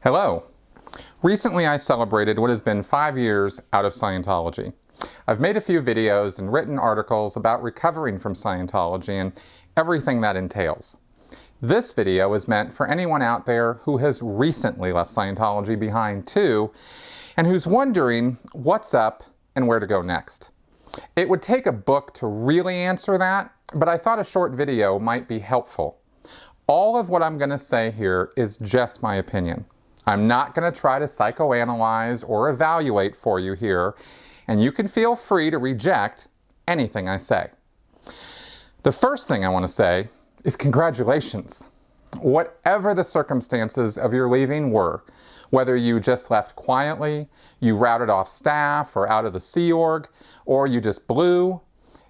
Hello. Recently I celebrated what has been 5 years out of Scientology. I've made a few videos and written articles about recovering from Scientology and everything that entails. This video is meant for anyone out there who has recently left Scientology behind too, and who's wondering what's up and where to go next. It would take a book to really answer that, but I thought a short video might be helpful. All of what I'm going to say here is just my opinion. I'm not going to try to psychoanalyze or evaluate for you here, and you can feel free to reject anything I say. The first thing I want to say is congratulations. Whatever the circumstances of your leaving were, whether you just left quietly, you routed off staff or out of the Sea Org, or you just blew,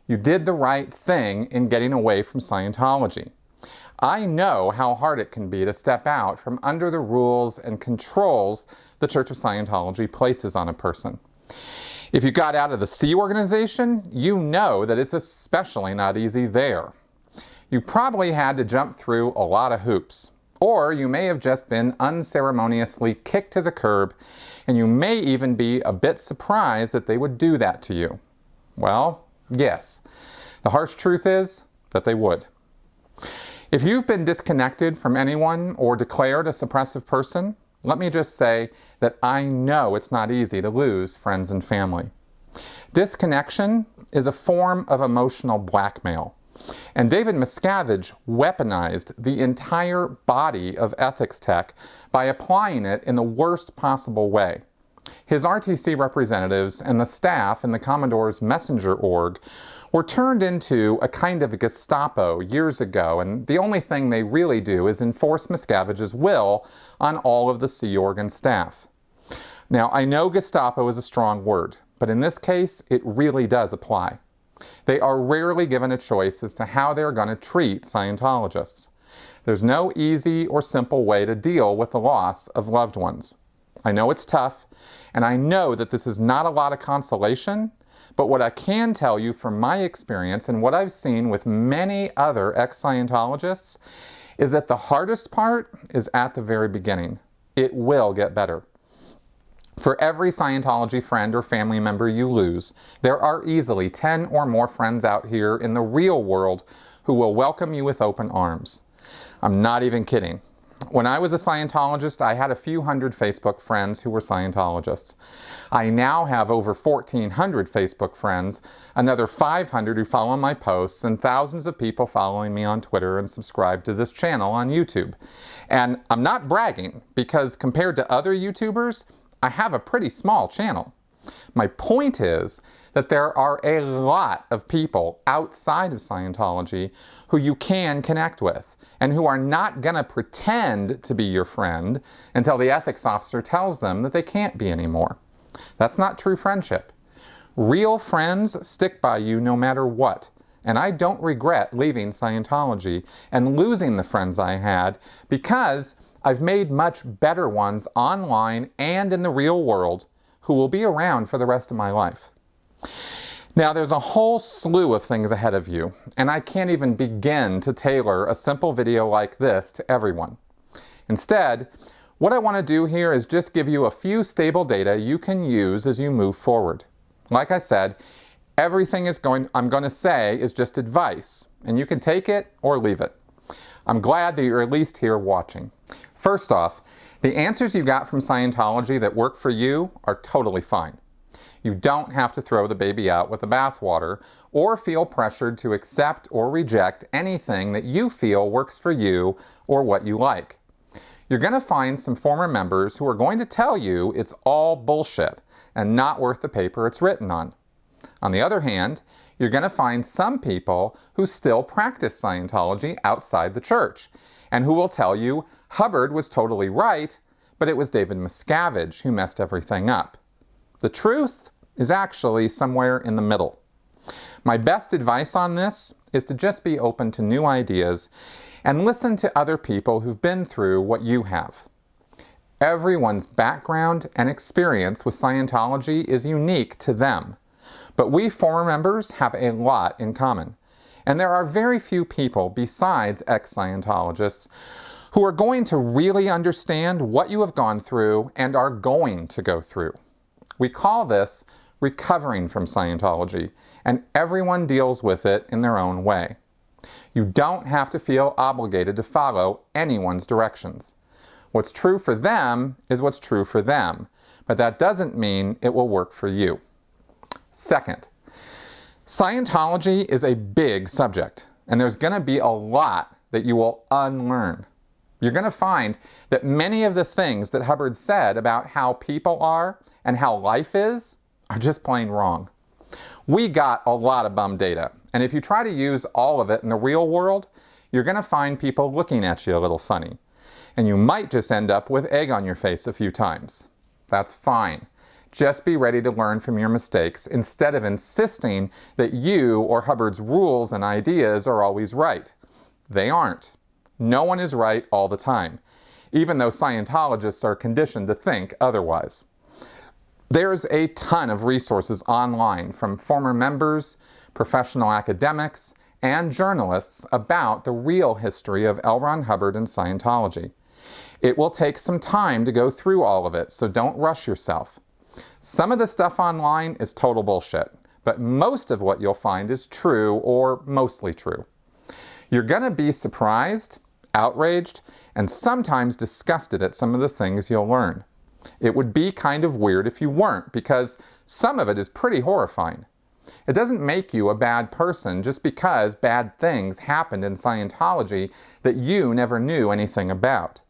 you did the right thing in getting away from Scientology. I know how hard it can be to step out from under the rules and controls the Church of Scientology places on a person. If you got out of the Sea organization, you know that it's especially not easy there. You probably had to jump through a lot of hoops, or you may have just been unceremoniously kicked to the curb, and you may even be a bit surprised that they would do that to you. Well, yes, the harsh truth is that they would. If you've been disconnected from anyone or declared a suppressive person, let me just say that I know it's not easy to lose friends and family. Disconnection is a form of emotional blackmail, and David Miscavige weaponized the entire body of ethics tech by applying it in the worst possible way. His RTC representatives and the staff in the Commodore's Messenger org were turned into a kind of Gestapo years ago, and the only thing they really do is enforce Miscavige's will on all of the Sea Org and staff. Now, I know Gestapo is a strong word, but in this case, it really does apply. They are rarely given a choice as to how they're going to treat Scientologists. There's no easy or simple way to deal with the loss of loved ones. I know it's tough, and I know that this is not a lot of consolation, but what I can tell you from my experience and what I've seen with many other ex-Scientologists is that the hardest part is at the very beginning. It will get better. For every Scientology friend or family member you lose, there are easily 10 or more friends out here in the real world who will welcome you with open arms. I'm not even kidding. When I was a Scientologist, I had a few hundred Facebook friends who were Scientologists. I now have over 1,400 Facebook friends, another 500 who follow my posts, and thousands of people following me on Twitter and subscribe to this channel on YouTube. And I'm not bragging, because compared to other YouTubers, I have a pretty small channel. My point is that there are a lot of people outside of Scientology who you can connect with and who are not going to pretend to be your friend until the ethics officer tells them that they can't be anymore. That's not true friendship. Real friends stick by you no matter what, and I don't regret leaving Scientology and losing the friends I had because I've made much better ones online and in the real world who will be around for the rest of my life. Now, there's a whole slew of things ahead of you, and I can't even begin to tailor a simple video like this to everyone. Instead, what I want to do here is just give you a few stable data you can use as you move forward. Like I said, everything I'm going to say is just advice, and you can take it or leave it. I'm glad that you're at least here watching. First off, the answers you got from Scientology that work for you are totally fine. You don't have to throw the baby out with the bathwater or feel pressured to accept or reject anything that you feel works for you or what you like. You're going to find some former members who are going to tell you it's all bullshit and not worth the paper it's written on. On the other hand, you're going to find some people who still practice Scientology outside the church and who will tell you Hubbard was totally right, but it was David Miscavige who messed everything up. The truth is actually somewhere in the middle. My best advice on this is to just be open to new ideas and listen to other people who've been through what you have. Everyone's background and experience with Scientology is unique to them, but we former members have a lot in common, and there are very few people besides ex-Scientologists who are going to really understand what you have gone through and are going to go through. We call this recovering from Scientology, and everyone deals with it in their own way. You don't have to feel obligated to follow anyone's directions. What's true for them is what's true for them, but that doesn't mean it will work for you. Second, Scientology is a big subject, and there's going to be a lot that you will unlearn. You're going to find that many of the things that Hubbard said about how people are and how life is are just plain wrong. We got a lot of bum data, and if you try to use all of it in the real world, you're going to find people looking at you a little funny. And you might just end up with egg on your face a few times. That's fine. Just be ready to learn from your mistakes instead of insisting that you or Hubbard's rules and ideas are always right. They aren't. No one is right all the time, even though Scientologists are conditioned to think otherwise. There's a ton of resources online from former members, professional academics, and journalists about the real history of L. Ron Hubbard and Scientology. It will take some time to go through all of it, so don't rush yourself. Some of the stuff online is total bullshit, but most of what you'll find is true or mostly true. You're going to be surprised, outraged, and sometimes disgusted at some of the things you'll learn. It would be kind of weird if you weren't, because some of it is pretty horrifying. It doesn't make you a bad person just because bad things happened in Scientology that you never knew anything about.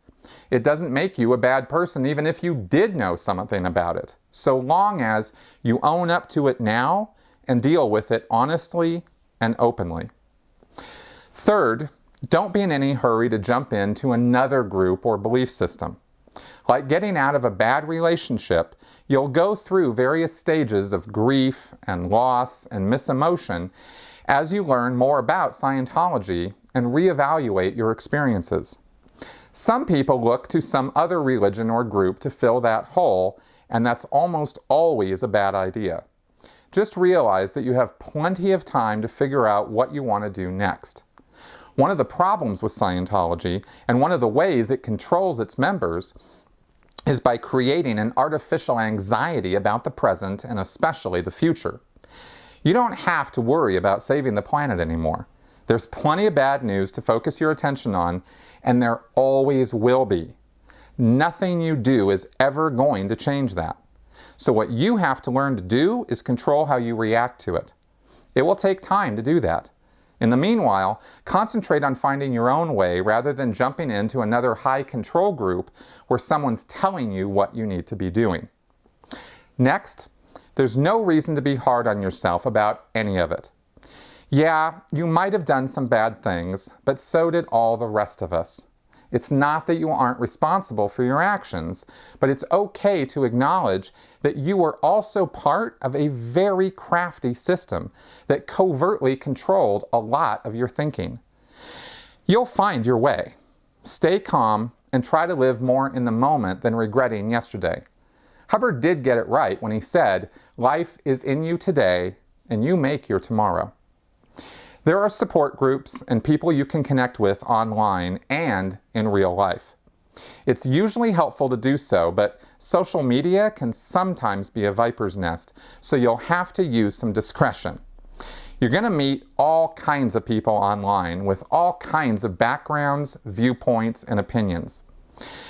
It doesn't make you a bad person even if you did know something about it, so long as you own up to it now and deal with it honestly and openly. Third, don't be in any hurry to jump into another group or belief system. Like getting out of a bad relationship, you'll go through various stages of grief and loss and misemotion as you learn more about Scientology and reevaluate your experiences. Some people look to some other religion or group to fill that hole, and that's almost always a bad idea. Just realize that you have plenty of time to figure out what you want to do next. One of the problems with Scientology, and one of the ways it controls its members, is by creating an artificial anxiety about the present and especially the future. You don't have to worry about saving the planet anymore. There's plenty of bad news to focus your attention on, and there always will be. Nothing you do is ever going to change that. So what you have to learn to do is control how you react to it. It will take time to do that. In the meanwhile, concentrate on finding your own way rather than jumping into another high control group where someone's telling you what you need to be doing. Next, there's no reason to be hard on yourself about any of it. Yeah, you might have done some bad things, but so did all the rest of us. It's not that you aren't responsible for your actions, but it's okay to acknowledge that you were also part of a very crafty system that covertly controlled a lot of your thinking. You'll find your way. Stay calm and try to live more in the moment than regretting yesterday. Hubbard did get it right when he said, "Life is in you today, and you make your tomorrow." There are support groups and people you can connect with online and in real life. It's usually helpful to do so, but social media can sometimes be a viper's nest, so you'll have to use some discretion. You're going to meet all kinds of people online with all kinds of backgrounds, viewpoints, and opinions.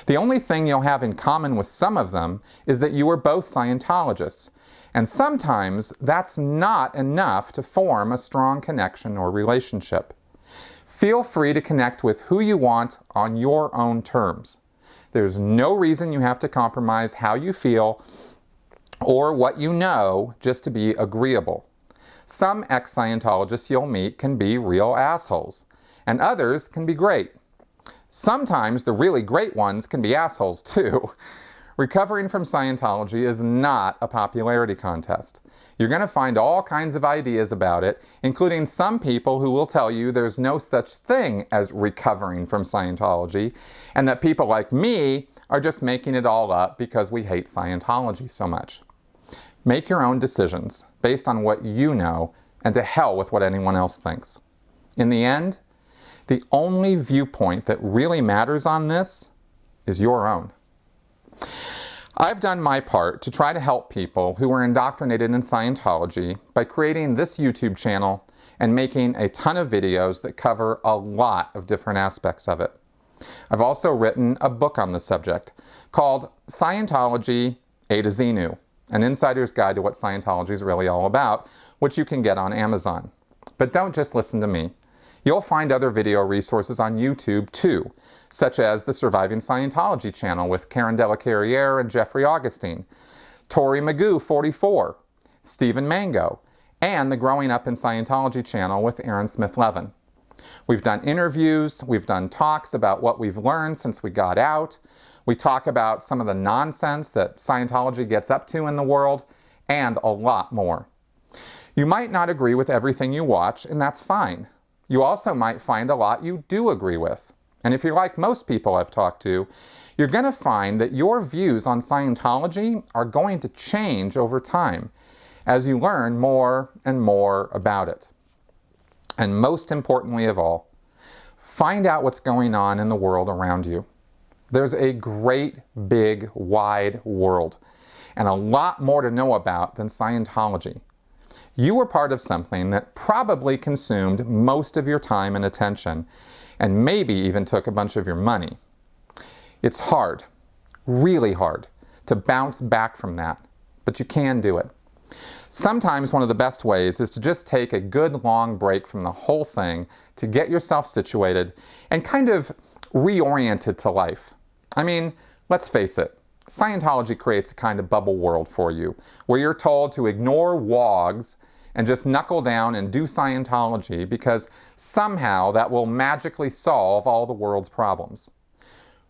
The only thing you'll have in common with some of them is that you are both Scientologists, and sometimes that's not enough to form a strong connection or relationship. Feel free to connect with who you want on your own terms. There's no reason you have to compromise how you feel or what you know just to be agreeable. Some ex-Scientologists you'll meet can be real assholes, and others can be great. Sometimes the really great ones can be assholes too. Recovering from Scientology is not a popularity contest. You're going to find all kinds of ideas about it, including some people who will tell you there's no such thing as recovering from Scientology, and that people like me are just making it all up because we hate Scientology so much. Make your own decisions based on what you know, and to hell with what anyone else thinks. In the end, The only viewpoint that really matters on this is your own. I've done my part to try to help people who were indoctrinated in Scientology by creating this YouTube channel and making a ton of videos that cover a lot of different aspects of it. I've also written a book on the subject called Scientology A to Xenu, an insider's guide to what Scientology is really all about, which you can get on Amazon. But don't just listen to me. You'll find other video resources on YouTube too, such as the Surviving Scientology channel with Karen Della Carriere and Jeffrey Augustine, Tory Magoo 44, Stephen Mango, and the Growing Up in Scientology channel with Aaron Smith-Levin. We've done interviews, we've done talks about what we've learned since we got out. We talk about some of the nonsense that Scientology gets up to in the world, and a lot more. You might not agree with everything you watch, and that's fine. You also might find a lot you do agree with. And if you're like most people I've talked to, you're going to find that your views on Scientology are going to change over time as you learn more and more about it. And most importantly of all, find out what's going on in the world around you. There's a great, big, wide world, and a lot more to know about than Scientology. You were part of something that probably consumed most of your time and attention, and maybe even took a bunch of your money. It's hard, really hard, to bounce back from that, but you can do it. Sometimes one of the best ways is to just take a good long break from the whole thing to get yourself situated and kind of reoriented to life. I mean, let's face it, Scientology creates a kind of bubble world for you, where you're told to ignore WOGs and just knuckle down and do Scientology because somehow that will magically solve all the world's problems.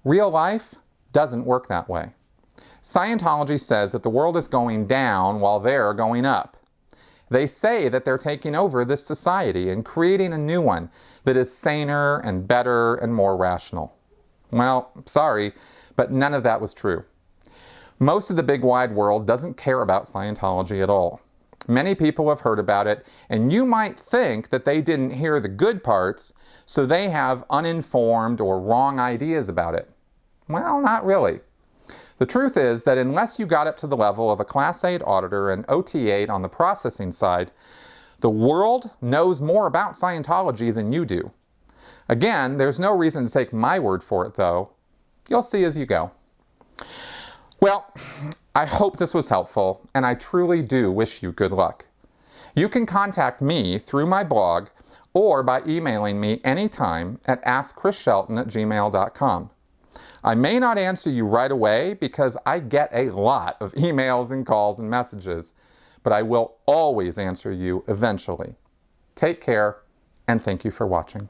Real life doesn't work that way. Scientology says that the world is going down while they're going up. They say that they're taking over this society and creating a new one that is saner and better and more rational. Well, sorry, but none of that was true. Most of the big wide world doesn't care about Scientology at all. Many people have heard about it, and you might think that they didn't hear the good parts, so they have uninformed or wrong ideas about it. Well, not really. The truth is that unless you got up to the level of a Class 8 auditor and OT 8 on the processing side, the world knows more about Scientology than you do. Again, there's no reason to take my word for it, though. You'll see as you go. Well, I hope this was helpful, and I truly do wish you good luck. You can contact me through my blog or by emailing me anytime at askchrisshelton@gmail.com. I may not answer you right away because I get a lot of emails and calls and messages, but I will always answer you eventually. Take care, and thank you for watching.